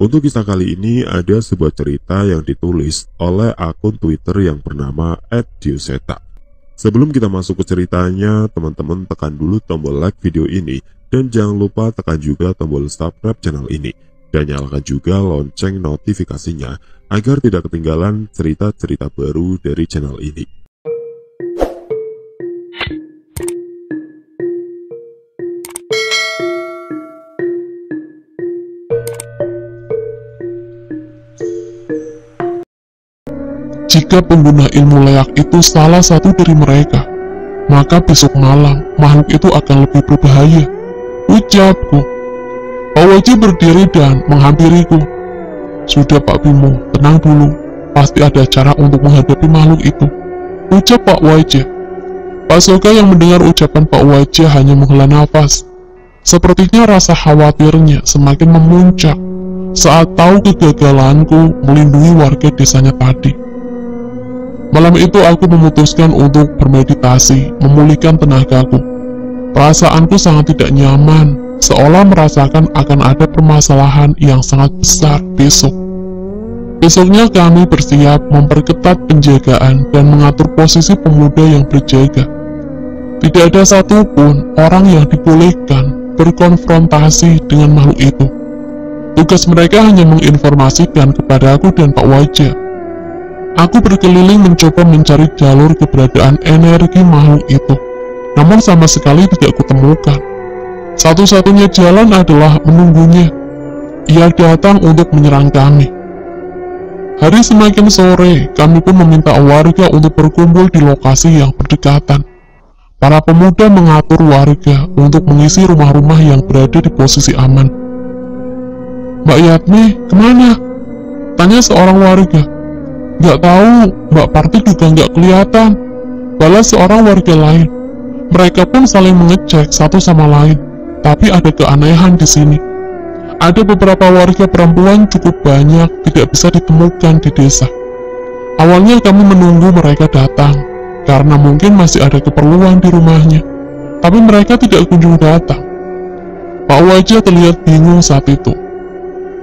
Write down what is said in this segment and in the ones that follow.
Untuk kisah kali ini ada sebuah cerita yang ditulis oleh akun Twitter yang bernama @diuseta. Sebelum kita masuk ke ceritanya, teman-teman tekan dulu tombol like video ini dan jangan lupa tekan juga tombol subscribe channel ini dan nyalakan juga lonceng notifikasinya agar tidak ketinggalan cerita-cerita baru dari channel ini. Jika pengguna ilmu leak itu salah satu dari mereka, maka besok malam makhluk itu akan lebih berbahaya, ucapku. Pak Wajah berdiri dan menghampiriku. Sudah Pak Bimo, tenang dulu, pasti ada cara untuk menghadapi makhluk itu, ucap Pak Wajah. Pak Soga yang mendengar ucapan Pak Wajah hanya menghela nafas. Sepertinya rasa khawatirnya semakin memuncak saat tahu kegagalanku melindungi warga desanya tadi. Malam itu aku memutuskan untuk bermeditasi, memulihkan tenagaku. Perasaanku sangat tidak nyaman, seolah merasakan akan ada permasalahan yang sangat besar besok. Besoknya kami bersiap memperketat penjagaan dan mengatur posisi pemuda yang berjaga. Tidak ada satupun orang yang dibolehkan berkonfrontasi dengan makhluk itu. Tugas mereka hanya menginformasikan kepada aku dan Pak Wajah. Aku berkeliling mencoba mencari jalur keberadaan energi makhluk itu, namun sama sekali tidak kutemukan. Satu-satunya jalan adalah menunggunya. Ia datang untuk menyerang kami. Hari semakin sore, kami pun meminta warga untuk berkumpul di lokasi yang berdekatan. Para pemuda mengatur warga untuk mengisi rumah-rumah yang berada di posisi aman. "Mbak Yatmi, kemana?" tanya seorang warga. "Nggak tahu, Mbak Parti juga nggak kelihatan," balas seorang warga lain. Mereka pun saling mengecek satu sama lain, tapi ada keanehan di sini. Ada beberapa warga perempuan cukup banyak tidak bisa ditemukan di desa. Awalnya kami menunggu mereka datang, karena mungkin masih ada keperluan di rumahnya, tapi mereka tidak kunjung datang. Pak Wajah terlihat bingung saat itu.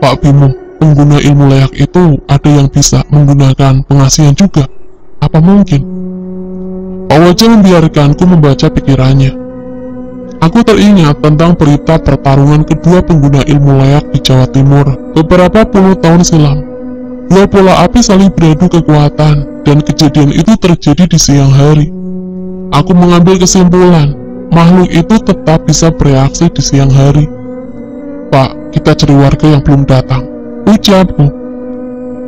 "Pak Bimo, pengguna ilmu leak itu ada yang bisa menggunakan pengasihan juga? Apa mungkin?" Pak Wajah membiarkanku membaca pikirannya. Aku teringat tentang berita pertarungan kedua pengguna ilmu leak di Jawa Timur beberapa puluh tahun silam. Dua bola api saling beradu kekuatan, dan kejadian itu terjadi di siang hari. Aku mengambil kesimpulan, makhluk itu tetap bisa bereaksi di siang hari. "Pak, kita cari warga yang belum datang," ucapku.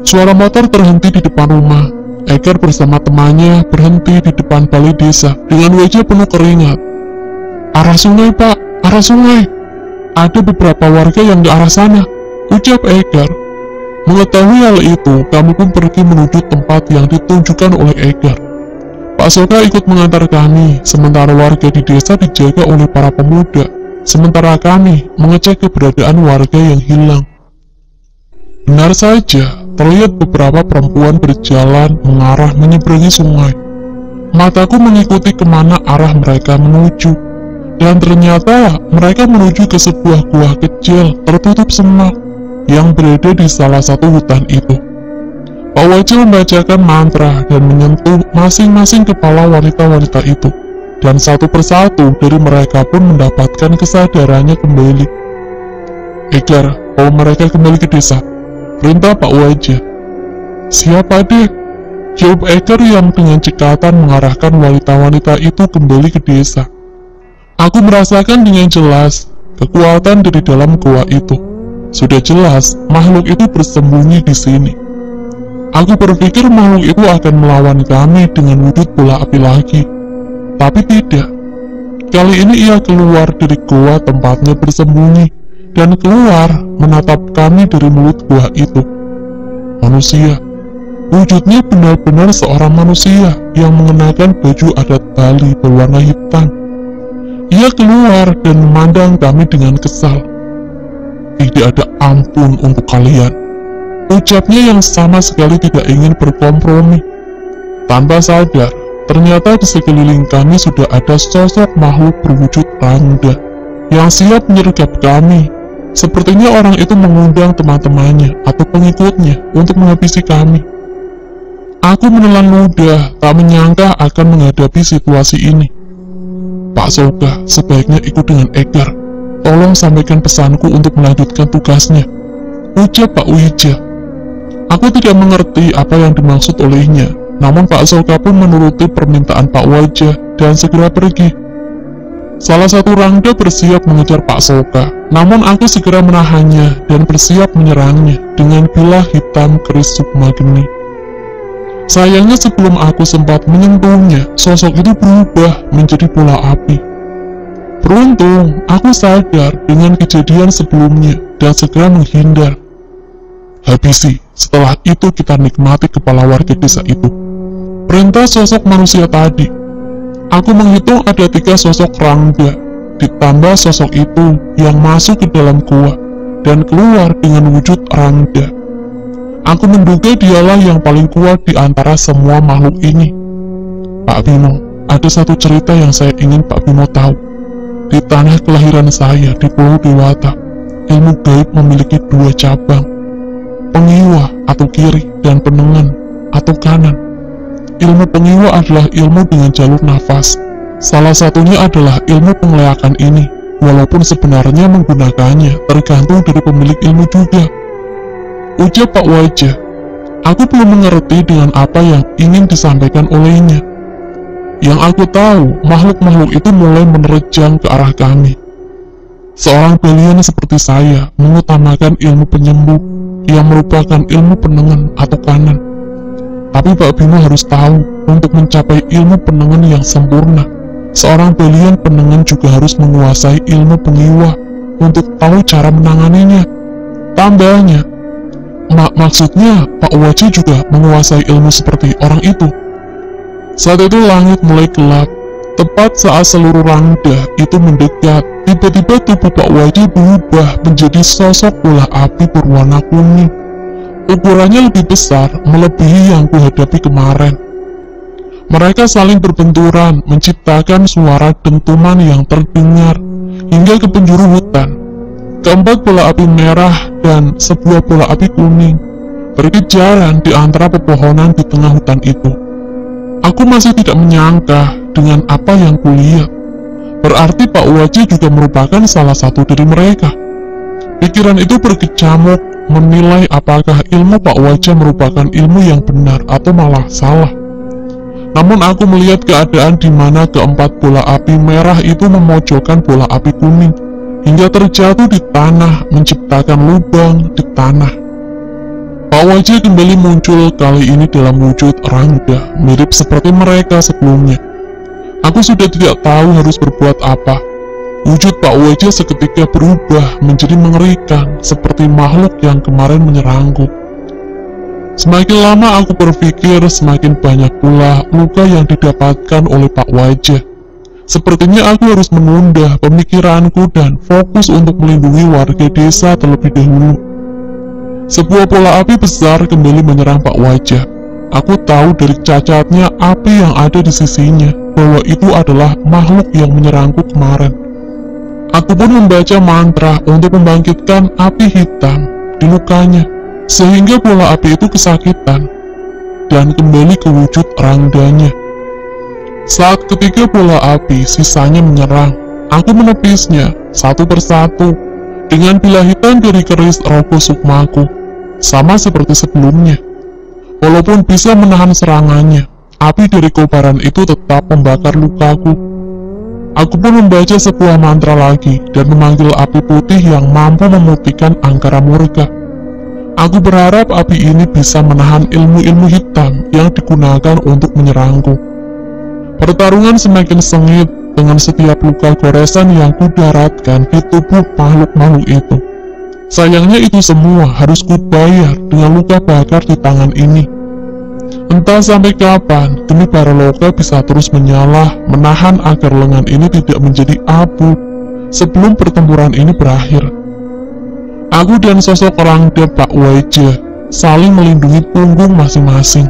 Suara motor terhenti di depan rumah. Eker bersama temannya berhenti di depan balai desa dengan wajah penuh keringat. "Arah sungai, Pak, arah sungai. Ada beberapa warga yang di arah sana," ucap Eker. Mengetahui hal itu, kami pun pergi menuju tempat yang ditunjukkan oleh Eker. Pak Soga ikut mengantar kami, sementara warga di desa dijaga oleh para pemuda, sementara kami mengecek keberadaan warga yang hilang. Benar saja, terlihat beberapa perempuan berjalan mengarah menyeberangi sungai. Mataku mengikuti kemana arah mereka menuju, dan ternyata mereka menuju ke sebuah gua kecil tertutup semak yang berada di salah satu hutan itu. Pak Wajah membacakan mantra dan menyentuh masing-masing kepala wanita-wanita itu, dan satu persatu dari mereka pun mendapatkan kesadarannya kembali. "Eker, bawa mereka kembali ke desa," perintah Pak Wajah. "Siapa, Dek?" jawab Eker yang dengan cekatan mengarahkan wanita-wanita itu kembali ke desa. Aku merasakan dengan jelas kekuatan dari dalam gua itu. Sudah jelas makhluk itu bersembunyi di sini. Aku berpikir makhluk itu akan melawan kami dengan wujud bola api lagi, tapi tidak. Kali ini ia keluar dari gua tempatnya bersembunyi dan keluar menatap kami dari mulut gua itu. Manusia. Wujudnya benar-benar seorang manusia yang mengenakan baju adat Bali berwarna hitam. Ia keluar dan memandang kami dengan kesal. "Tidak ada ampun untuk kalian," ucapnya yang sama sekali tidak ingin berkompromi. Tanpa sadar, ternyata di sekeliling kami sudah ada sosok makhluk berwujud rangda yang siap menyergap kami. Sepertinya orang itu mengundang teman-temannya atau pengikutnya untuk menghabisi kami. Aku menelan ludah, tak menyangka akan menghadapi situasi ini. Pak Soga, sebaiknya ikut dengan Edgar. Tolong sampaikan pesanku untuk melanjutkan tugasnya, ujar Pak Wija. Aku tidak mengerti apa yang dimaksud olehnya, namun Pak Soga pun menuruti permintaan Pak Wija dan segera pergi. Salah satu rangda bersiap mengejar Pak Soga, namun aku segera menahannya dan bersiap menyerangnya dengan bilah hitam keris Sukmageni. Sayangnya sebelum aku sempat menyentuhnya, sosok itu berubah menjadi bola api. Beruntung, aku sadar dengan kejadian sebelumnya dan segera menghindar. Habisi, setelah itu kita nikmati kepala warga desa itu. Perintah sosok manusia tadi. Aku menghitung ada 3 sosok rangda, ditambah sosok itu yang masuk ke dalam gua dan keluar dengan wujud rangda. Aku menduga dialah yang paling kuat di antara semua makhluk ini. Pak Bimo, ada satu cerita yang saya ingin Pak Bimo tahu. Di tanah kelahiran saya di Pulau Dewata, ilmu gaib memiliki 2 cabang, pengiwa atau kiri dan penengan atau kanan. Ilmu pengiwa adalah ilmu dengan jalur nafas. Salah satunya adalah ilmu pengleakan ini, walaupun sebenarnya menggunakannya tergantung dari pemilik ilmu juga. Ujar Pak Wajah. Aku belum mengerti dengan apa yang ingin disampaikan olehnya. Yang aku tahu, makhluk-makhluk itu mulai menerjang ke arah kami. Seorang belian seperti saya mengutamakan ilmu penyembuh yang merupakan ilmu penengan atau kanan. Tapi Pak Bimo harus tahu, untuk mencapai ilmu penengan yang sempurna, seorang belian penengan juga harus menguasai ilmu pengiwa untuk tahu cara menanganinya. Tambahnya, maksudnya Pak Wajah juga menguasai ilmu seperti orang itu. Saat itu langit mulai gelap, tepat saat seluruh rangda itu mendekat. Tiba-tiba tubuh Pak Wajah berubah menjadi sosok bola api berwarna kuning. Ukurannya lebih besar, melebihi yang kuhadapi kemarin. Mereka saling berbenturan, menciptakan suara dentuman yang terdengar hingga ke penjuru hutan. Keempat bola api merah dan sebuah bola api kuning berkejaran di antara pepohonan di tengah hutan itu. Aku masih tidak menyangka dengan apa yang kulihat. Berarti Pak Wajah juga merupakan salah satu dari mereka. Pikiran itu berkecamuk, menilai apakah ilmu Pak Wajah merupakan ilmu yang benar atau malah salah. Namun aku melihat keadaan di mana keempat bola api merah itu memojokkan bola api kuning hingga terjatuh di tanah, menciptakan lubang di tanah. Pak Wajah kembali muncul, kali ini dalam wujud rangda, mirip seperti mereka sebelumnya. Aku sudah tidak tahu harus berbuat apa. Wujud Pak Wajah seketika berubah menjadi mengerikan, seperti makhluk yang kemarin menyerangku. Semakin lama aku berpikir, semakin banyak pula luka yang didapatkan oleh Pak Wajah. Sepertinya aku harus menunda pemikiranku dan fokus untuk melindungi warga desa terlebih dahulu. Sebuah bola api besar kembali menyerang Pak Wajah. Aku tahu dari cacatnya api yang ada di sisinya, bahwa itu adalah makhluk yang menyerangku kemarin. Aku pun membaca mantra untuk membangkitkan api hitam di lukanya, sehingga bola api itu kesakitan, dan kembali ke wujud rangdanya. Saat ketiga bola api sisanya menyerang, aku menepisnya satu persatu, dengan bilah hitam dari keris Rogo Sukmaku, sama seperti sebelumnya. Walaupun bisa menahan serangannya, api dari kobaran itu tetap membakar lukaku. Aku pun membaca sebuah mantra lagi dan memanggil api putih yang mampu memutihkan Angkara Murga. Aku berharap api ini bisa menahan ilmu-ilmu hitam yang digunakan untuk menyerangku. Pertarungan semakin sengit dengan setiap luka goresan yang kudaratkan di tubuh makhluk-makhluk itu. Sayangnya itu semua harus kubayar dengan luka bakar di tangan ini. Entah sampai kapan demi Baraloka bisa terus menyala, menahan agar lengan ini tidak menjadi abu sebelum pertempuran ini berakhir. Aku dan sosok rangda Pak Wajah saling melindungi punggung masing-masing.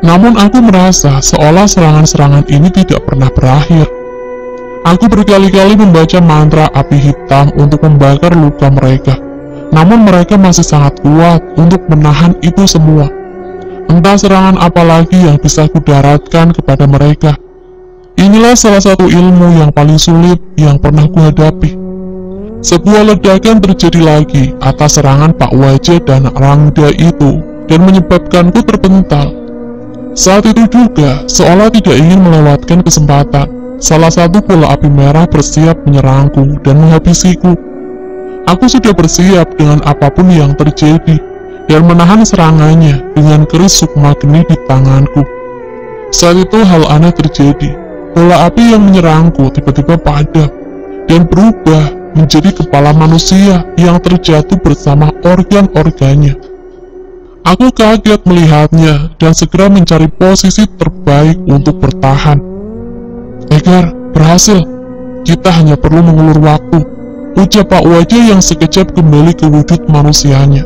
Namun aku merasa seolah serangan-serangan ini tidak pernah berakhir. Aku berkali-kali membaca mantra api hitam untuk membakar luka mereka. Namun mereka masih sangat kuat untuk menahan itu semua. Entah serangan apa lagi yang bisa kudaratkan kepada mereka. Inilah salah satu ilmu yang paling sulit yang pernah kuhadapi. Sebuah ledakan terjadi lagi atas serangan Pak Wajah dan Rangda itu dan menyebabkanku terpental. Saat itu juga, seolah tidak ingin melewatkan kesempatan, salah satu bola api merah bersiap menyerangku dan menghabisiku. Aku sudah bersiap dengan apapun yang terjadi dan menahan serangannya dengan keris sukma geni di tanganku. Saat itu hal aneh terjadi. Bola api yang menyerangku tiba-tiba padam dan berubah menjadi kepala manusia yang terjatuh bersama organ-organnya. Aku kaget melihatnya dan segera mencari posisi terbaik untuk bertahan. Egar, berhasil. Kita hanya perlu mengulur waktu, ujar Pak Wajah yang sekejap kembali ke wujud manusianya.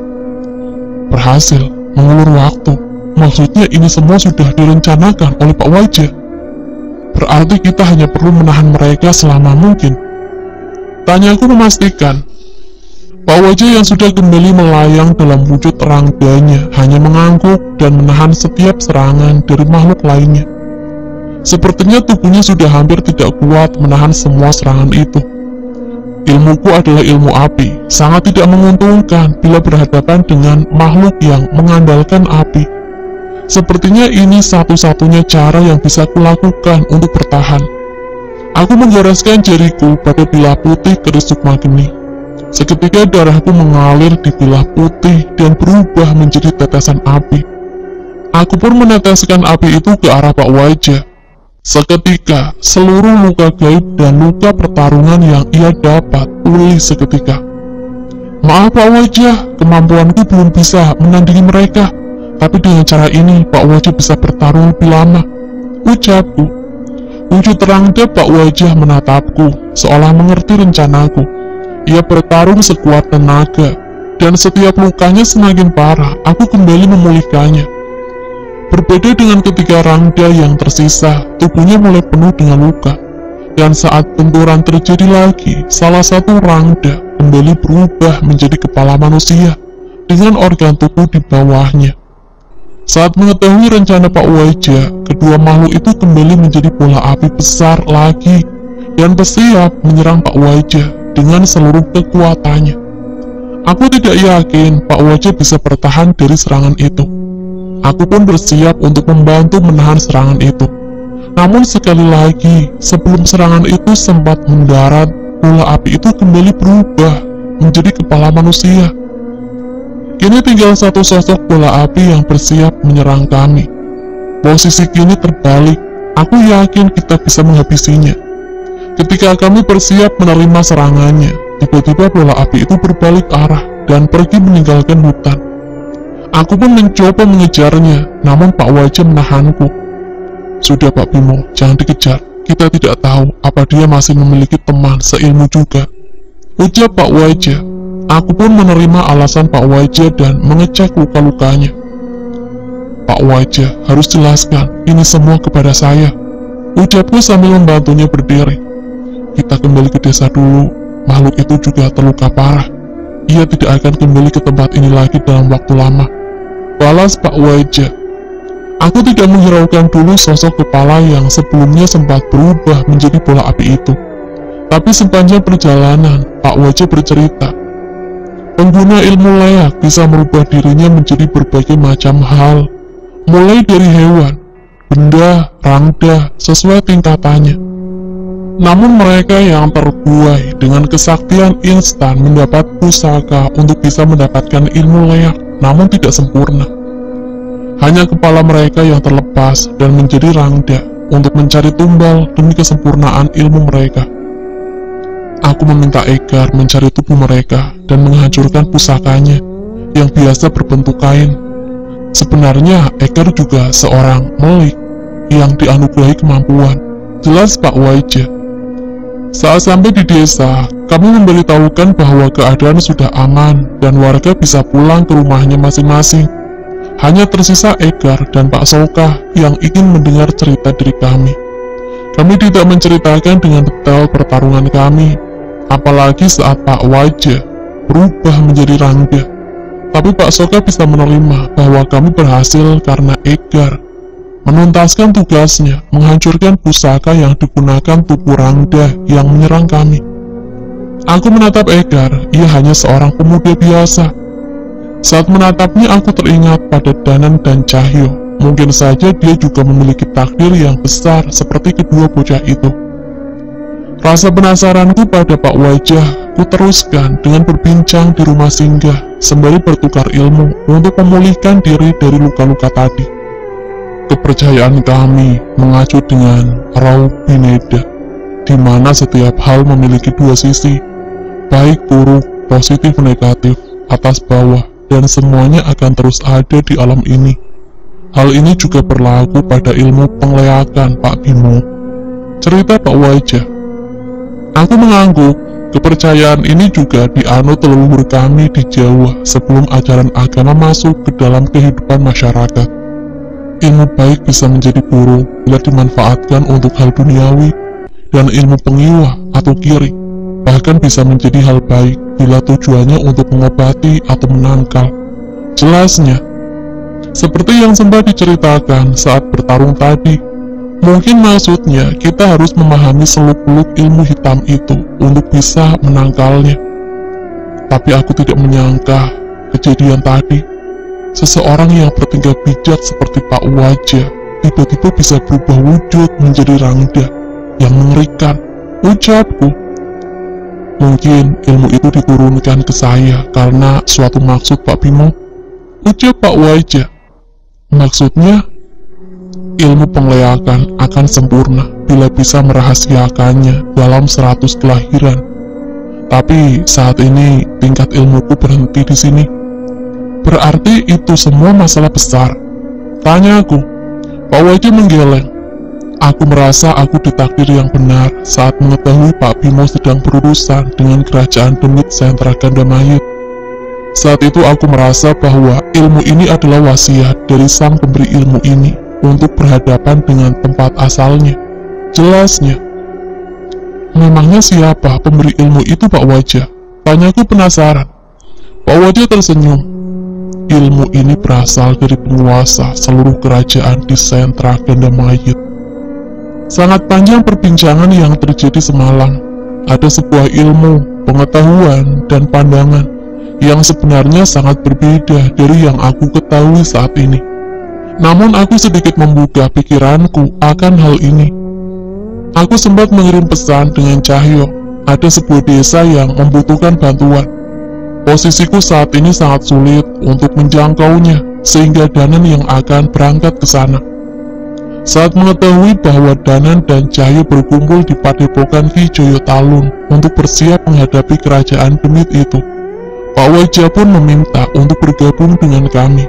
Berhasil, mengulur waktu. Maksudnya ini semua sudah direncanakan oleh Pak Wajah. Berarti kita hanya perlu menahan mereka selama mungkin. Tanyaku memastikan. Pak Wajah yang sudah kembali melayang dalam wujud Rangdanya hanya mengangguk dan menahan setiap serangan dari makhluk lainnya. Sepertinya tubuhnya sudah hampir tidak kuat menahan semua serangan itu. Ilmuku adalah ilmu api, sangat tidak menguntungkan bila berhadapan dengan makhluk yang mengandalkan api. Sepertinya ini satu-satunya cara yang bisa kulakukan untuk bertahan. Aku menggoreskan jariku pada bilah putih keris sukma geni. Seketika darahku mengalir di bilah putih dan berubah menjadi tetesan api. Aku pun meneteskan api itu ke arah Pak Wajah. Seketika, seluruh luka gaib dan luka pertarungan yang ia dapat pulih seketika. Maaf Pak Wajah, kemampuanku belum bisa menandingi mereka. Tapi dengan cara ini, Pak Wajah bisa bertarung lebih lama, ucapku. Wujud Rangda Pak Wajah menatapku, seolah mengerti rencanaku. Ia bertarung sekuat tenaga, dan setiap lukanya semakin parah, aku kembali memulihkannya. Berbeda dengan ketiga Rangda yang tersisa, tubuhnya mulai penuh dengan luka. Dan saat benturan terjadi lagi, salah satu Rangda kembali berubah menjadi kepala manusia, dengan organ tubuh di bawahnya. Saat mengetahui rencana Pak Wajah, kedua makhluk itu kembali menjadi bola api besar lagi dan bersiap menyerang Pak Wajah dengan seluruh kekuatannya. Aku tidak yakin Pak Wajah bisa bertahan dari serangan itu. Aku pun bersiap untuk membantu menahan serangan itu. Namun sekali lagi, sebelum serangan itu sempat mendarat, bola api itu kembali berubah menjadi kepala manusia. Kini tinggal satu sosok bola api yang bersiap menyerang kami. Posisi kini terbalik, aku yakin kita bisa menghabisinya. Ketika kami bersiap menerima serangannya, tiba-tiba bola api itu berbalik arah dan pergi meninggalkan hutan. Aku pun mencoba mengejarnya, namun Pak Wajah menahanku. Sudah Pak Bimo, jangan dikejar. Kita tidak tahu apa dia masih memiliki teman seilmu juga, ujar Pak Wajah. Aku pun menerima alasan Pak Wajah dan mengecek luka-lukanya. Pak Wajah, harus jelaskan ini semua kepada saya, ucapku sambil membantunya berdiri. Kita kembali ke desa dulu, makhluk itu juga terluka parah. Ia tidak akan kembali ke tempat ini lagi dalam waktu lama, balas Pak Wajah. Aku tidak menghiraukan dulu sosok kepala yang sebelumnya sempat berubah menjadi bola api itu. Tapi sepanjang perjalanan, Pak Wajah bercerita, pengguna ilmu leak bisa merubah dirinya menjadi berbagai macam hal, mulai dari hewan, benda, rangda, sesuai tingkatannya. Namun mereka yang terbuai dengan kesaktian instan mendapat pusaka untuk bisa mendapatkan ilmu leak, namun tidak sempurna. Hanya kepala mereka yang terlepas dan menjadi rangda untuk mencari tumbal demi kesempurnaan ilmu mereka. Aku meminta Egar mencari tubuh mereka dan menghancurkan pusakanya yang biasa berbentuk kain. Sebenarnya Egar juga seorang melik yang dianugerahi kemampuan, jelas Pak Wajah. Saat sampai di desa, kami memberitahukan bahwa keadaan sudah aman dan warga bisa pulang ke rumahnya masing-masing. Hanya tersisa Egar dan Pak Soka yang ingin mendengar cerita dari kami. Kami tidak menceritakan dengan detail pertarungan kami, apalagi saat Pak Wajah berubah menjadi Rangga. Tapi Pak Soka bisa menerima bahwa kami berhasil karena Egar menuntaskan tugasnya menghancurkan pusaka yang digunakan tubuh Rangga yang menyerang kami. Aku menatap Egar, ia hanya seorang pemuda biasa. Saat menatapnya aku teringat pada Danan dan Cahyo. Mungkin saja dia juga memiliki takdir yang besar seperti kedua bocah itu. Rasa penasaranku pada Pak Wajah ku teruskan dengan berbincang di rumah singgah sembari bertukar ilmu untuk memulihkan diri dari luka-luka tadi. Kepercayaan kami mengacu dengan Rau Bineda, di mana setiap hal memiliki dua sisi, baik buruk, positif negatif, atas bawah, dan semuanya akan terus ada di alam ini. Hal ini juga berlaku pada ilmu pengleakan Pak Bimo. Cerita Pak Wajah. Aku mengangguk, kepercayaan ini juga dianut leluhur kami di Jawa sebelum ajaran agama masuk ke dalam kehidupan masyarakat. Ilmu baik bisa menjadi buruk bila dimanfaatkan untuk hal duniawi, dan ilmu pengiwah atau kiri bahkan bisa menjadi hal baik bila tujuannya untuk mengobati atau menangkal. Jelasnya, seperti yang sempat diceritakan saat bertarung tadi, mungkin maksudnya kita harus memahami seluk-beluk ilmu hitam itu untuk bisa menangkalnya. Tapi aku tidak menyangka kejadian tadi, seseorang yang bertingkah bijak seperti Pak Wajah tiba-tiba bisa berubah wujud menjadi Rangga yang mengerikan. Ucapku, mungkin ilmu itu diturunkan ke saya karena suatu maksud Pak Bimo. Ucap Pak Wajah, maksudnya ilmu pengleakan akan sempurna bila bisa merahasiakannya dalam 100 kelahiran. Tapi saat ini tingkat ilmuku berhenti di sini. Berarti itu semua masalah besar? Tanya aku. Pak Wajah menggeleng. Aku merasa aku ditakdir yang benar saat mengetahui Pak Bimo sedang berurusan dengan kerajaan demit sentra Gandamayut. Saat itu aku merasa bahwa ilmu ini adalah wasiat dari sang pemberi ilmu ini untuk berhadapan dengan tempat asalnya. Jelasnya. Memangnya siapa pemberi ilmu itu, Pak Wajah? Tanyaku penasaran. Pak Wajah tersenyum. Ilmu ini berasal dari penguasa seluruh kerajaan di sentra Gandamayut. Sangat panjang perbincangan yang terjadi semalam. Ada sebuah ilmu, pengetahuan, dan pandangan yang sebenarnya sangat berbeda dari yang aku ketahui saat ini. Namun aku sedikit membuka pikiranku akan hal ini. Aku sempat mengirim pesan dengan Cahyo. Ada sebuah desa yang membutuhkan bantuan. Posisiku saat ini sangat sulit untuk menjangkaunya, sehingga Danan yang akan berangkat ke sana. Saat mengetahui bahwa Danan dan Cahyo berkumpul di padepokan Ki Joyo Talun untuk bersiap menghadapi kerajaan demit itu, Pak Wajah pun meminta untuk bergabung dengan kami.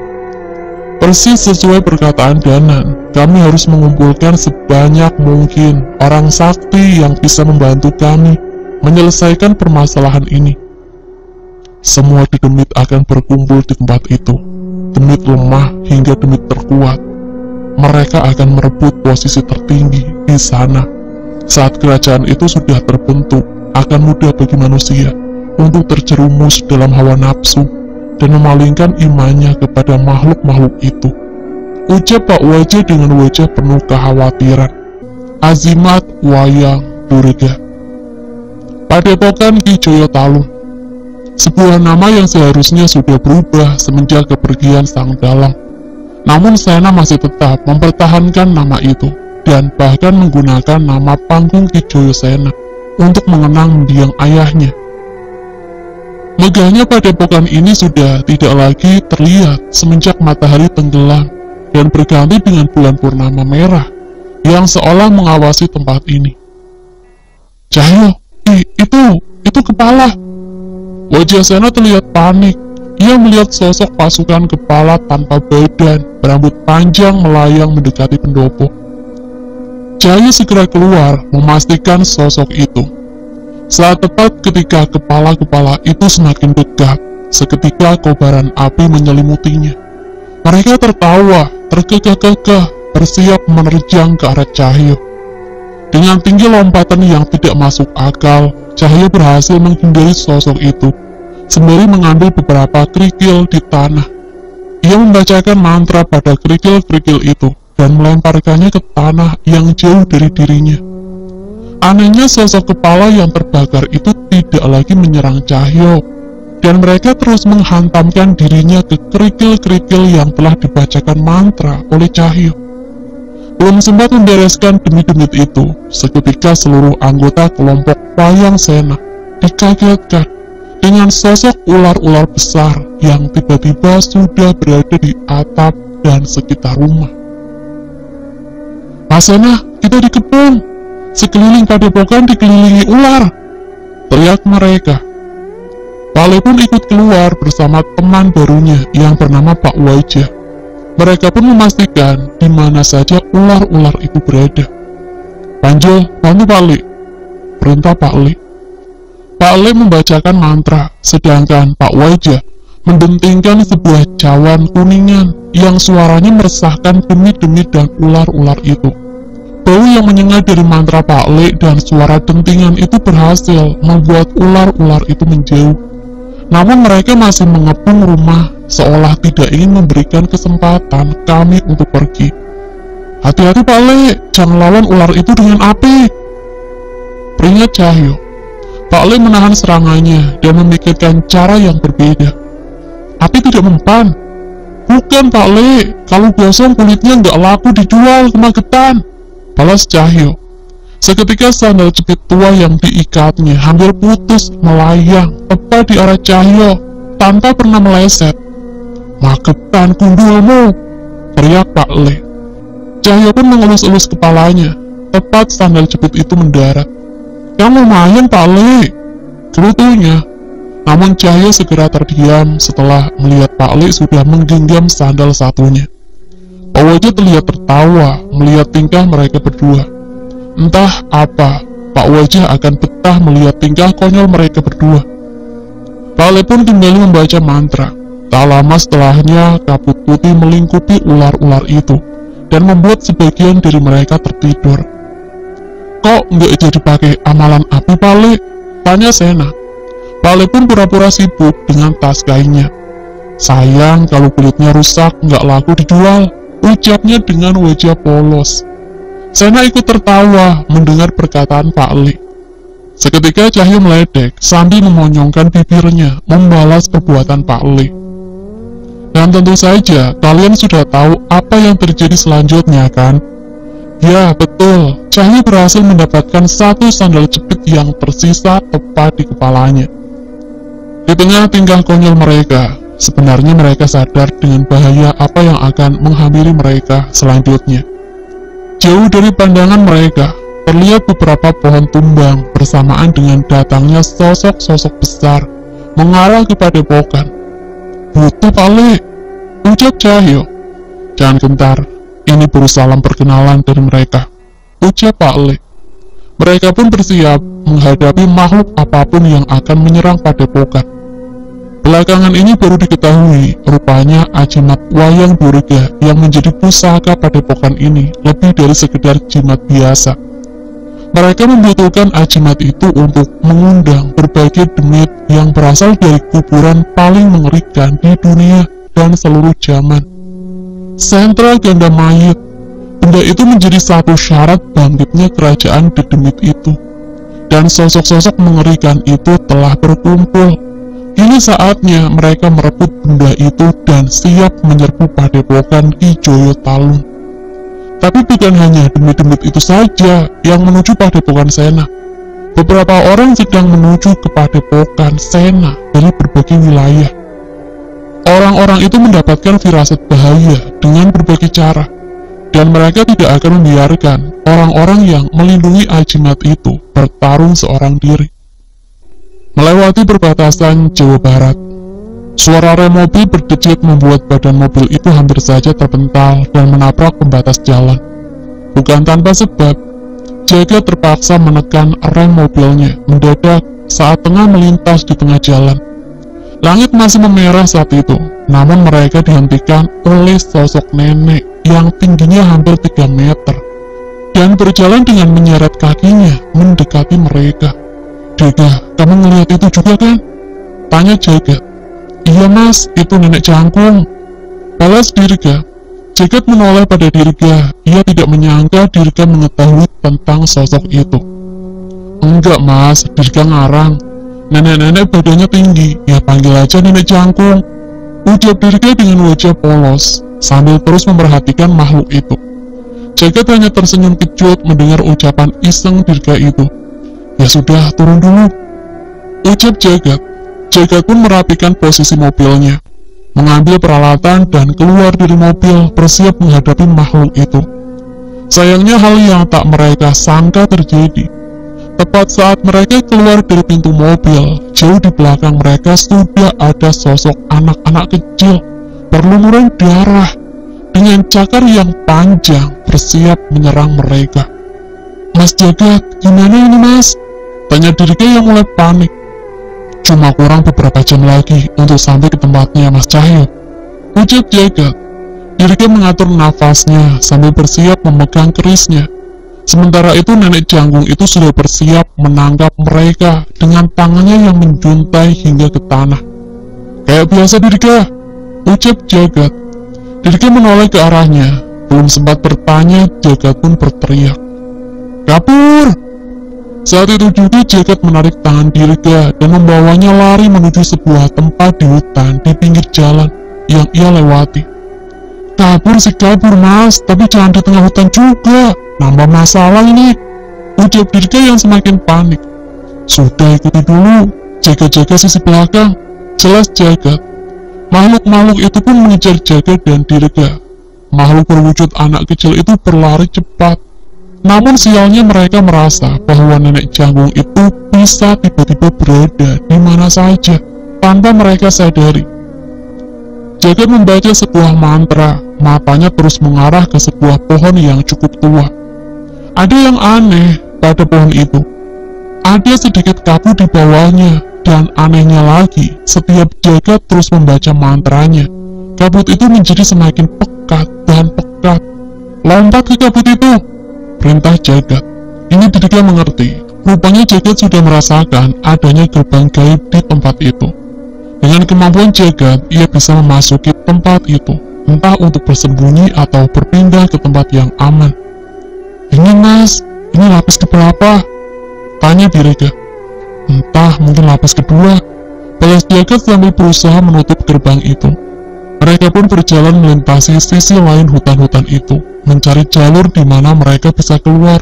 Persis sesuai perkataan Danan, kami harus mengumpulkan sebanyak mungkin orang sakti yang bisa membantu kami menyelesaikan permasalahan ini. Semua di demit akan berkumpul di tempat itu. Demit lemah hingga demit terkuat. Mereka akan merebut posisi tertinggi di sana. Saat kerajaan itu sudah terbentuk, akan mudah bagi manusia untuk terjerumus dalam hawa nafsu dan memalingkan imannya kepada makhluk-makhluk itu. Ucap Pak Wajah dengan wajah penuh kekhawatiran. Azimat Wayang Durga. Padepokan Ki Joyo Talun. Sebuah nama yang seharusnya sudah berubah semenjak kepergian sang dalang. Namun Sena masih tetap mempertahankan nama itu, dan bahkan menggunakan nama panggung Ki Joyo Sena untuk mengenang mendiang ayahnya. Megahnya padepokan ini sudah tidak lagi terlihat semenjak matahari tenggelam dan berganti dengan bulan purnama merah yang seolah mengawasi tempat ini. Cahyo, itu kepala. Wajah Sena terlihat panik. Ia melihat sosok pasukan kepala tanpa badan, berambut panjang melayang mendekati pendopo. Cahyo segera keluar memastikan sosok itu. Saat tepat ketika kepala-kepala itu semakin dekat, seketika kobaran api menyelimutinya. Mereka tertawa, terkekeh-kekeh, bersiap menerjang ke arah Cahyo. Dengan tinggi lompatan yang tidak masuk akal, Cahyo berhasil menghindari sosok itu, sembari mengambil beberapa kerikil di tanah. Ia membacakan mantra pada kerikil-kerikil itu, dan melemparkannya ke tanah yang jauh dari dirinya. Anehnya sosok kepala yang terbakar itu tidak lagi menyerang Cahyo, dan mereka terus menghantamkan dirinya ke kerikil-kerikil yang telah dibacakan mantra oleh Cahyo. Belum sempat membereskan demit-demit itu, seketika seluruh anggota kelompok Wayang Sena dikagetkan dengan sosok ular-ular besar yang tiba-tiba sudah berada di atap dan sekitar rumah. "Mas Sena, kita dikepung! Sekeliling padepokan dikelilingi ular!" teriak mereka. Pak Le pun ikut keluar bersama teman barunya yang bernama Pak Wajah. Mereka pun memastikan di mana saja ular-ular itu berada. "Panjol, bantu Pak Le," perintah Pak Le. Pak Le membacakan mantra, sedangkan Pak Wajah mendentingkan sebuah cawan kuningan yang suaranya meresahkan demit-demit dan ular-ular itu. Bau yang menyengat dari mantra Pak Le dan suara dentingan itu berhasil membuat ular-ular itu menjauh. Namun mereka masih mengepung rumah seolah tidak ingin memberikan kesempatan kami untuk pergi. "Hati-hati Pak Le, jangan lawan ular itu dengan api," peringat Cahyo. Pak Le menahan serangannya dan memikirkan cara yang berbeda. "Api tidak mempan." "Bukan Pak Le, kalau gosong kulitnya nggak laku dijual ke Magetan," balas Cahyo. Seketika sandal jepit tua yang diikatnya hampir putus melayang tepat di arah Cahyo tanpa pernah meleset. "Magetan gundulmu!" teriak Pak Le. Cahyo pun mengelus-elus kepalanya tepat sandal jepit itu mendarat. "Yang lumayan Pak Le," gerutunya. Namun Cahyo segera terdiam setelah melihat Pak Le sudah menggenggam sandal satunya. Pak Wajah terlihat tertawa melihat tingkah mereka berdua. Entah apa, Pak Wajah akan betah melihat tingkah konyol mereka berdua. Pak Le pun kembali membaca mantra. Tak lama setelahnya, kabut putih melingkupi ular-ular itu dan membuat sebagian dari mereka tertidur. "Kok nggak jadi pakai amalan api Pak Le?" tanya Sena. Pak Le pun pura-pura sibuk dengan tas kainnya. "Sayang kalau kulitnya rusak nggak laku dijual," ucapnya dengan wajah polos. Sena ikut tertawa mendengar perkataan Pak Le. Seketika Cahyo meledek sambil memonyongkan bibirnya membalas perbuatan Pak Le. Dan tentu saja kalian sudah tahu apa yang terjadi selanjutnya kan? Ya betul, Cahyo berhasil mendapatkan satu sandal jepit yang tersisa tepat di kepalanya. Di tengah tingkah konyol mereka, sebenarnya mereka sadar dengan bahaya apa yang akan menghampiri mereka selanjutnya. Jauh dari pandangan mereka, terlihat beberapa pohon tumbang bersamaan dengan datangnya sosok-sosok besar mengarah ke padepokan. "Butuh Pak Le," ucap Cahyo. "Jangan gentar, ini baru salam perkenalan dari mereka," ucap Pak Le. Mereka pun bersiap menghadapi makhluk apapun yang akan menyerang padepokan. Belakangan ini baru diketahui, rupanya ajimat Wayang Durga yang menjadi pusaka padepokan ini lebih dari sekedar jimat biasa. Mereka membutuhkan ajimat itu untuk mengundang berbagai demit yang berasal dari kuburan paling mengerikan di dunia dan seluruh zaman. Sentral ganda mayat, benda itu menjadi satu syarat bangkitnya kerajaan dedemit itu. Dan sosok-sosok mengerikan itu telah berkumpul. Kini saatnya mereka merebut benda itu dan siap menyerbu padepokan Ki Joyo Talun. Tapi bukan hanya demit-demit itu saja yang menuju padepokan Sena. Beberapa orang sedang menuju ke padepokan Sena dari berbagai wilayah. Orang-orang itu mendapatkan firasat bahaya dengan berbagai cara, dan mereka tidak akan membiarkan orang-orang yang melindungi ajimat itu bertarung seorang diri. Melewati perbatasan Jawa Barat, suara rem mobil berdecit membuat badan mobil itu hampir saja terpental dan menabrak pembatas jalan. Bukan tanpa sebab, Jaga terpaksa menekan rem mobilnya mendadak saat tengah melintas di tengah jalan. Langit masih memerah saat itu, namun mereka dihentikan oleh sosok nenek yang tingginya hampir 3 meter. dan berjalan dengan menyeret kakinya mendekati mereka. "Dega, kamu ngelihat itu juga kan?" tanya Jagat. "Iya mas, itu nenek jangkung," balas Dirga. Jagat menoleh pada Dirga. Ia tidak menyangka Dirga mengetahui tentang sosok itu. "Enggak mas, Dirga ngarang. Nenek-nenek badannya tinggi, ya panggil aja nenek jangkung," ucap Dirga dengan wajah polos, sambil terus memperhatikan makhluk itu. Jagat hanya tersenyum kecut mendengar ucapan iseng Dirga itu. "Ya sudah, turun dulu," ucap Jagat. Jagat pun merapikan posisi mobilnya, mengambil peralatan dan keluar dari mobil bersiap menghadapi makhluk itu. Sayangnya hal yang tak mereka sangka terjadi. Tepat saat mereka keluar dari pintu mobil, jauh di belakang mereka sudah ada sosok anak-anak kecil berlumuran darah dengan cakar yang panjang bersiap menyerang mereka. "Mas Jagat, gimana ini mas?" tanya Dirga yang mulai panik. "Cuma kurang beberapa jam lagi untuk sampai ke tempatnya Mas Cahyo," ucap Jagat. Dirga mengatur nafasnya sambil bersiap memegang kerisnya. Sementara itu nenek jangkung itu sudah bersiap menangkap mereka dengan tangannya yang menjuntai hingga ke tanah. "Kayak biasa Dirga," ucap Jagat. Dirga menoleh ke arahnya. Belum sempat bertanya, Jagat pun berteriak, "Kabur!" Saat itu juga Jagat menarik tangan Dirga dan membawanya lari menuju sebuah tempat di hutan di pinggir jalan yang ia lewati. "Kabur sih kabur mas, tapi jangan di tengah hutan juga, nambah masalah ini," ucap Dirga yang semakin panik. "Sudah ikuti dulu, jaga-jaga sisi belakang," jelas Jagat. Makhluk-makhluk itu pun mengejar Jagat dan Dirga. Makhluk berwujud anak kecil itu berlari cepat. Namun sialnya mereka merasa bahwa nenek jangkung itu bisa tiba-tiba berada di mana saja tanpa mereka sadari. Jagat membaca sebuah mantra, matanya terus mengarah ke sebuah pohon yang cukup tua. Ada yang aneh pada pohon itu. Ada sedikit kabut di bawahnya, dan anehnya lagi, setiap Jagat terus membaca mantranya, kabut itu menjadi semakin pekat dan pekat. "Lompat ke kabut itu," perintah Jagat. Ini Dirga mengerti. Rupanya Jagat sudah merasakan adanya gerbang gaib di tempat itu. Dengan kemampuan Jagat, ia bisa memasuki tempat itu, entah untuk bersembunyi atau berpindah ke tempat yang aman. "Ini mas, ini lapis keberapa?" tanya Dirga. "Entah, mungkin lapis kedua," balas Jagat sambil berusaha menutup gerbang itu. Mereka pun berjalan melintasi sisi lain hutan-hutan itu, mencari jalur di mana mereka bisa keluar.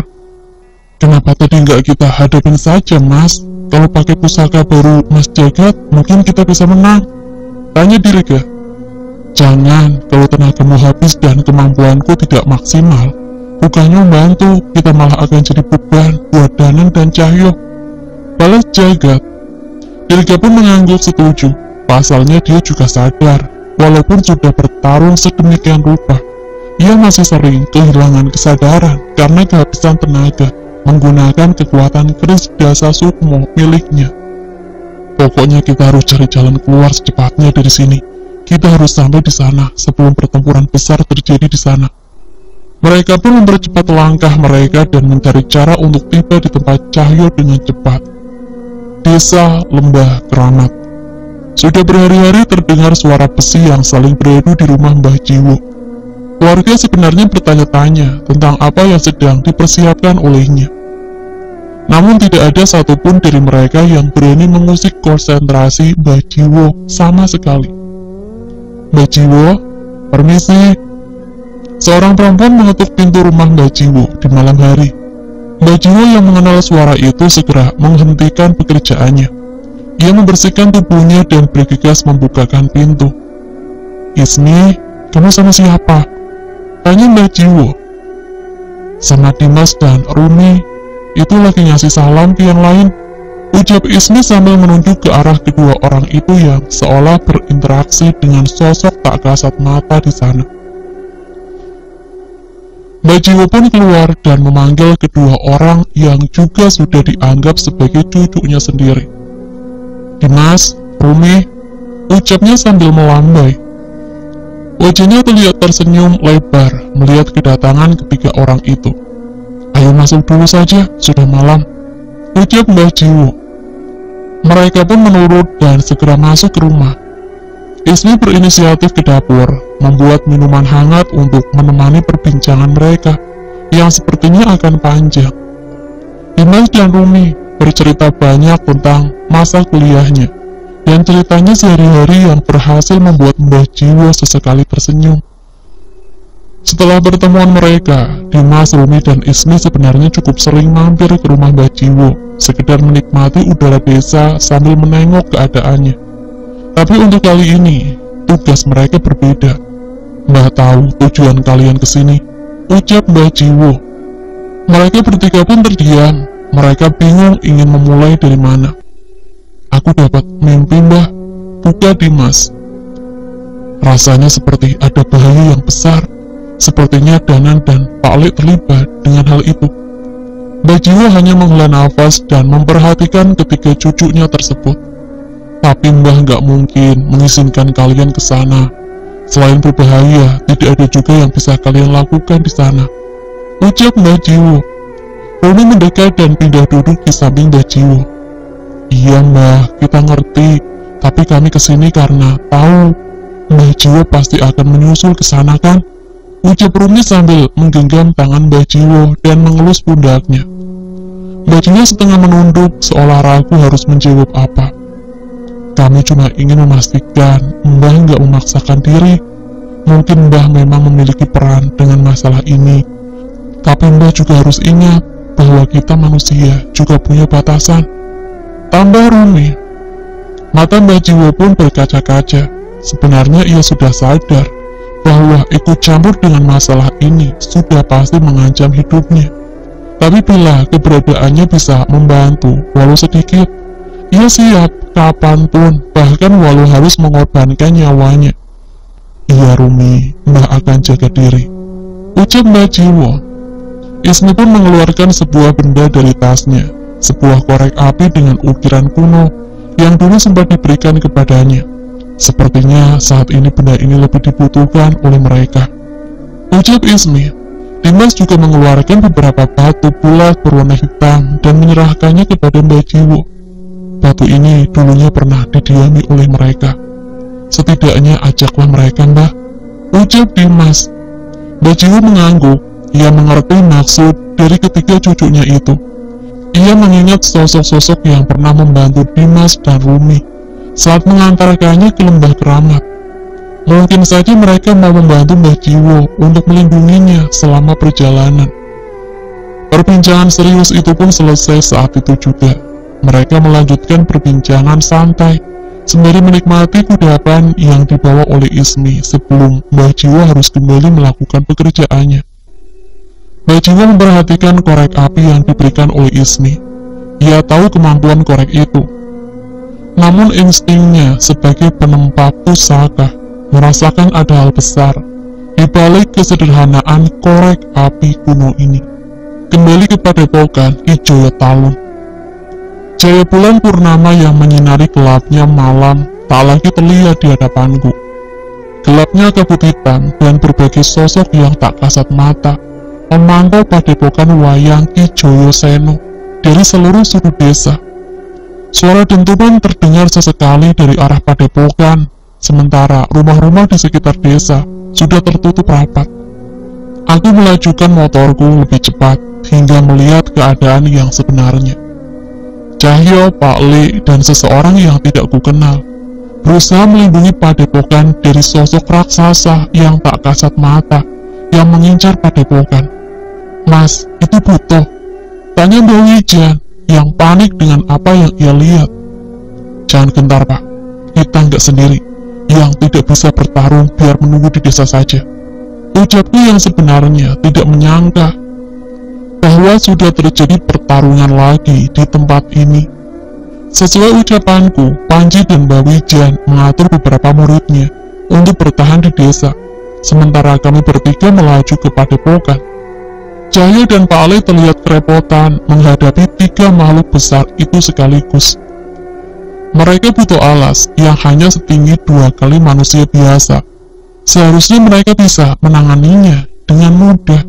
"Kenapa tadi nggak kita hadapin saja mas? Kalau pakai pusaka baru Mas Jagat, mungkin kita bisa menang," tanya Dirga. "Jangan, kalau tenagamu habis dan kemampuanku tidak maksimal, bukannya membantu, kita malah akan jadi beban buat Danang dan Cahyo," balas Jagat. Dirga pun mengangguk setuju. Pasalnya dia juga sadar, walaupun sudah bertarung sedemikian rupa, ia masih sering kehilangan kesadaran karena kehabisan tenaga menggunakan kekuatan keris Dasa Sukmo miliknya. "Pokoknya kita harus cari jalan keluar secepatnya dari sini. Kita harus sampai di sana sebelum pertempuran besar terjadi di sana." Mereka pun mempercepat langkah mereka dan mencari cara untuk tiba di tempat Cahyo dengan cepat. Desa Lembah Keramat. Sudah berhari-hari terdengar suara besi yang saling beradu di rumah Mbah Jiwo. Warga sebenarnya bertanya-tanya tentang apa yang sedang dipersiapkan olehnya. Namun tidak ada satupun dari mereka yang berani mengusik konsentrasi Mbah Jiwo sama sekali. "Mbah Jiwo, permisi." Seorang perempuan mengetuk pintu rumah Mbah Jiwo di malam hari. Mbah Jiwo yang mengenal suara itu segera menghentikan pekerjaannya. Ia membersihkan tubuhnya dan bergegas membukakan pintu. "Ismi, kamu sama siapa?" tanya Mbah Jiwo. "Sama Dimas dan Rumi, itu lagi ngasih salam ke yang lain," ucap Ismi sambil menunjuk ke arah kedua orang itu yang seolah berinteraksi dengan sosok tak kasat mata di sana. Mbah Jiwo pun keluar dan memanggil kedua orang yang juga sudah dianggap sebagai cucunya sendiri. "Dimas, Rumi," ucapnya sambil melambai. Wajahnya terlihat tersenyum lebar melihat kedatangan ketiga orang itu. Ayo masuk dulu saja, sudah malam, ucap Mbah Jiwo. Mereka pun menurut dan segera masuk ke rumah. Ismi berinisiatif ke dapur, membuat minuman hangat untuk menemani perbincangan mereka, yang sepertinya akan panjang. Dimas dan Rumi bercerita banyak tentang masa kuliahnya, dan ceritanya sehari-hari yang berhasil membuat Mbah Jiwo sesekali tersenyum. Setelah pertemuan mereka, Dimas, Rumi, dan Ismi sebenarnya cukup sering mampir ke rumah Mbah Jiwo, sekedar menikmati udara desa sambil menengok keadaannya. Tapi untuk kali ini, tugas mereka berbeda. Mbah tahu tujuan kalian kesini, ucap Mbah Jiwo. Mereka bertiga pun terdiam, mereka bingung ingin memulai dari mana. Aku dapat mimpi, Mbah, buka Dimas. Rasanya seperti ada bahaya yang besar. Sepertinya Danan dan Pak Lek terlibat dengan hal itu. Mbah Jiwo hanya menghela nafas dan memperhatikan ketiga cucunya tersebut. Tapi Mbah nggak mungkin mengizinkan kalian ke sana. Selain berbahaya, tidak ada juga yang bisa kalian lakukan di sana, ucap Mbah Jiwo. Rumi mendekat dan pindah duduk di samping Mbah Jiwo. Iya Mbah, kita ngerti. Tapi kami kesini karena tahu Mbah Jiwo pasti akan menyusul ke sana kan? Ucap Rumi sambil menggenggam tangan Mbah Jiwo dan mengelus pundaknya. Mbah Jiwo setengah menunduk seolah ragu harus menjawab apa. Kami cuma ingin memastikan Mbah nggak memaksakan diri. Mungkin Mbah memang memiliki peran dengan masalah ini. Tapi Mbah juga harus ingat bahwa kita manusia juga punya batasan, tambah Rumi. Mata Mbah Jiwo pun berkaca-kaca. Sebenarnya ia sudah sadar bahwa ikut campur dengan masalah ini sudah pasti mengancam hidupnya. Tapi bila keberadaannya bisa membantu walau sedikit, ia siap kapanpun, bahkan walau harus mengorbankan nyawanya. Iya Rumi, Mbah akan jaga diri, ucap Mbah Jiwo. Ismi pun mengeluarkan sebuah benda dari tasnya, sebuah korek api dengan ukiran kuno yang dulu sempat diberikan kepadanya. Sepertinya saat ini benda ini lebih dibutuhkan oleh mereka, ucap Ismi. Dimas juga mengeluarkan beberapa batu bulat berwarna hitam dan menyerahkannya kepada Mbah Jiwo. Batu ini dulunya pernah didiami oleh mereka. Setidaknya ajaklah mereka, Mbah, ucap Dimas. Mbah Jiwo mengangguk. Ia mengerti maksud dari ketiga cucunya itu. Ia mengingat sosok-sosok yang pernah membantu Dimas dan Rumi saat mengantarkannya ke lembah keramat. Mungkin saja mereka mau membantu Mbah Jiwo untuk melindunginya selama perjalanan. Perbincangan serius itu pun selesai saat itu juga. Mereka melanjutkan perbincangan santai sembari menikmati kudapan yang dibawa oleh Ismi sebelum Mbah Jiwo harus kembali melakukan pekerjaannya. Mbah Jiwo memperhatikan korek api yang diberikan oleh Ismi. Ia tahu kemampuan korek itu. Namun instingnya sebagai penempa pusaka merasakan ada hal besar di balik kesederhanaan korek api kuno ini. Kembali ke padepokan Hijaya Talun. Cahaya bulan purnama yang menyinari gelapnya malam tak lagi terlihat di hadapanku. Gelapnya kabut hitam dan berbagai sosok yang tak kasat mata memantau padepokan wayang Ki Joyo Seno dari seluruh sudut desa. Suara dentuman terdengar sesekali dari arah padepokan, sementara rumah-rumah di sekitar desa sudah tertutup rapat. Aku melajukan motorku lebih cepat hingga melihat keadaan yang sebenarnya. Cahyo, Pak Le, dan seseorang yang tidak kukenal berusaha melindungi padepokan dari sosok raksasa yang tak kasat mata yang mengincar padepokan. Mas, itu Buto, tanya Mbak Wijan yang panik dengan apa yang ia lihat. Jangan gentar Pak, kita nggak sendiri, yang tidak bisa bertarung biar menunggu di desa saja. Ucapku yang sebenarnya tidak menyangka bahwa sudah terjadi pertarungan lagi di tempat ini. Sesuai ucapanku, Panji dan Mbak Wijan mengatur beberapa muridnya untuk bertahan di desa, sementara kami bertiga melaju ke padepokan. Cahyo dan Pak Ale terlihat kerepotan menghadapi tiga makhluk besar itu sekaligus. Mereka butuh alas yang hanya setinggi 2 kali manusia biasa. Seharusnya mereka bisa menanganinya dengan mudah.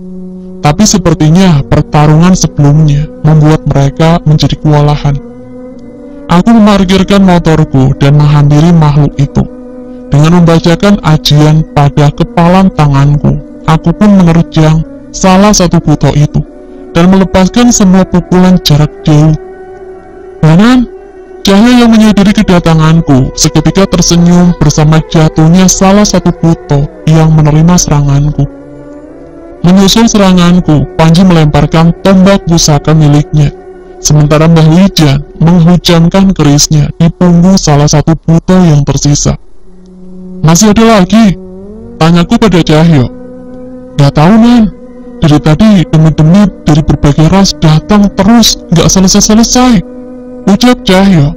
Tapi sepertinya pertarungan sebelumnya membuat mereka menjadi kewalahan. Aku memarkirkan motorku dan menghampiri makhluk itu. Dengan membacakan ajian pada kepalan tanganku, aku pun menerjang salah satu buto itu dan melepaskan semua pukulan jarak jauh. Banan, Cahyo yang menyadari kedatanganku seketika tersenyum bersama jatuhnya salah satu buto yang menerima seranganku. Menyusul seranganku, Panji melemparkan tombak pusaka miliknya, sementara Mbah Wijan menghujamkan kerisnya di punggung salah satu buto yang tersisa. Masih ada lagi? Tanyaku pada Cahyo. Gak tahu, Nan. Dari tadi demit-demit dari berbagai ras datang terus, gak selesai-selesai, ucap Cahyo.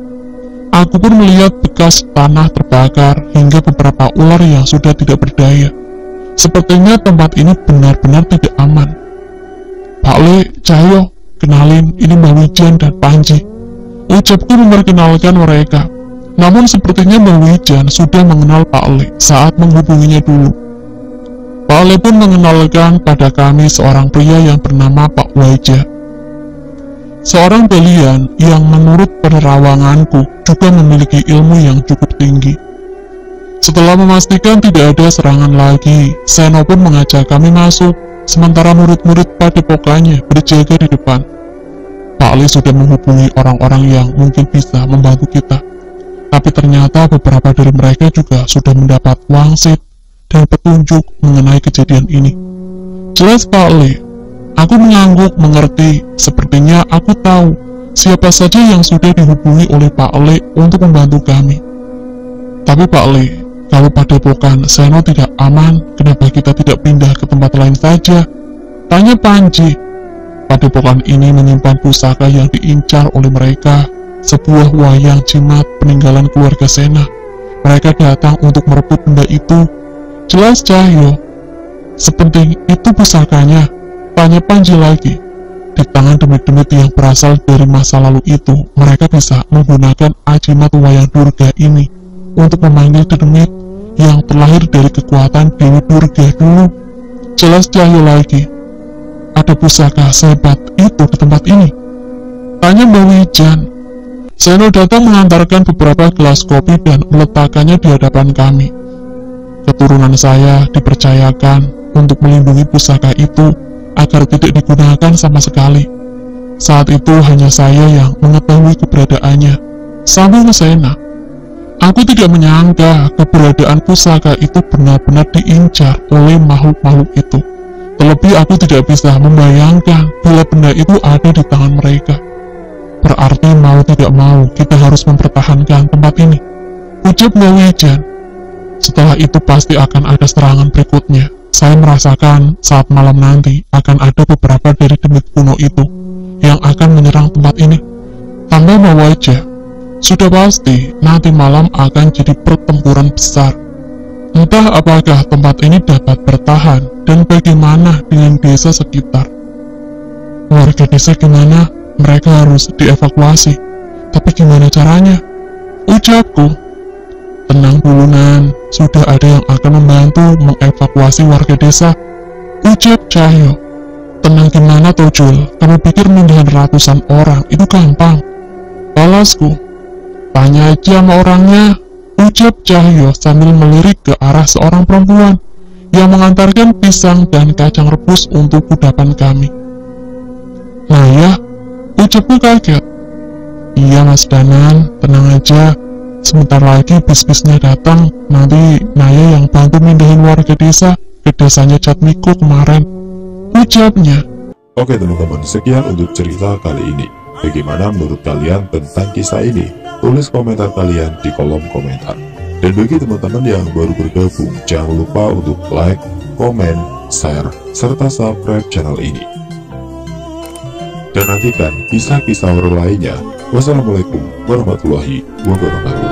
Aku pun melihat bekas tanah terbakar hingga beberapa ular yang sudah tidak berdaya. Sepertinya tempat ini benar-benar tidak aman. Pak Le, Cahyo, kenalin, ini Mbah Wijan dan Panji, ucapku memperkenalkan mereka. Namun sepertinya Mbah Wijan sudah mengenal Pak Le saat menghubunginya dulu. Pak Le pun mengenalkan pada kami seorang pria yang bernama Pak Wajah. Seorang belian yang menurut penerawanganku juga memiliki ilmu yang cukup tinggi. Setelah memastikan tidak ada serangan lagi, Seno pun mengajak kami masuk, sementara murid-murid padepokannya berjaga di depan. Pak Le sudah menghubungi orang-orang yang mungkin bisa membantu kita, tapi ternyata beberapa dari mereka juga sudah mendapat wangsit dan petunjuk mengenai kejadian ini. Jelas Pak Le, aku mengangguk mengerti, sepertinya aku tahu siapa saja yang sudah dihubungi oleh Pak Le untuk membantu kami. Tapi Pak Le, kalau padepokan Seno tidak aman, kenapa kita tidak pindah ke tempat lain saja? Tanya Panji. Padepokan ini menyimpan pusaka yang diincar oleh mereka, sebuah wayang jimat peninggalan keluarga Sena. Mereka datang untuk merebut benda itu. Jelas Cahyo. Sepenting itu pusakanya? Tanya Panji lagi. Di tangan demit-demit yang berasal dari masa lalu itu, mereka bisa menggunakan ajimat wayang Durga ini untuk memanggil demit yang terlahir dari kekuatan Dewi Durga dulu. Jelas Cahyo lagi. Ada pusaka sehebat itu di tempat ini? Tanya Mbah Wijan. Seno datang mengantarkan beberapa gelas kopi dan meletakkannya di hadapan kami. Keturunan saya dipercayakan untuk melindungi pusaka itu agar tidak digunakan sama sekali. Saat itu hanya saya yang mengetahui keberadaannya. Sambung Sena. Aku tidak menyangka keberadaan pusaka itu benar-benar diincar oleh makhluk-makhluk itu. Terlebih aku tidak bisa membayangkan bila benda itu ada di tangan mereka. Berarti mau tidak mau kita harus mempertahankan tempat ini, ucap Mbah Wijan. Setelah itu pasti akan ada serangan berikutnya. Saya merasakan saat malam nanti akan ada beberapa dari demit kuno itu yang akan menyerang tempat ini. Tambah Mbah Wajah. Sudah pasti, nanti malam akan jadi pertempuran besar. Entah apakah tempat ini dapat bertahan, dan bagaimana dengan desa sekitar. Warga desa gimana? Mereka harus dievakuasi. Tapi gimana caranya? Ucapku. Tenang dulu Nan, sudah ada yang akan membantu mengevakuasi warga desa, ucap Cahyo. Tenang gimana Tojul? Kamu pikir mindahin ratusan orang itu gampang? Balasku. Tanya aja sama orangnya, ucap Cahyo sambil melirik ke arah seorang perempuan yang mengantarkan pisang dan kacang rebus untuk kudapan kami. Nah ya, ucapku kaget. Iya Mas Danan, tenang aja, sebentar lagi bis-bisnya datang, nanti Naya yang bantu mindahin warga desa ke desanya Jatmiko kemarin, ucapnya. Oke teman-teman, sekian untuk cerita kali ini. Bagaimana menurut kalian tentang kisah ini? Tulis komentar kalian di kolom komentar. Dan bagi teman-teman yang baru bergabung, jangan lupa untuk like, komen, share, serta subscribe channel ini. Dan nantikan kisah-kisah horor lainnya. Wassalamualaikum warahmatullahi wabarakatuh.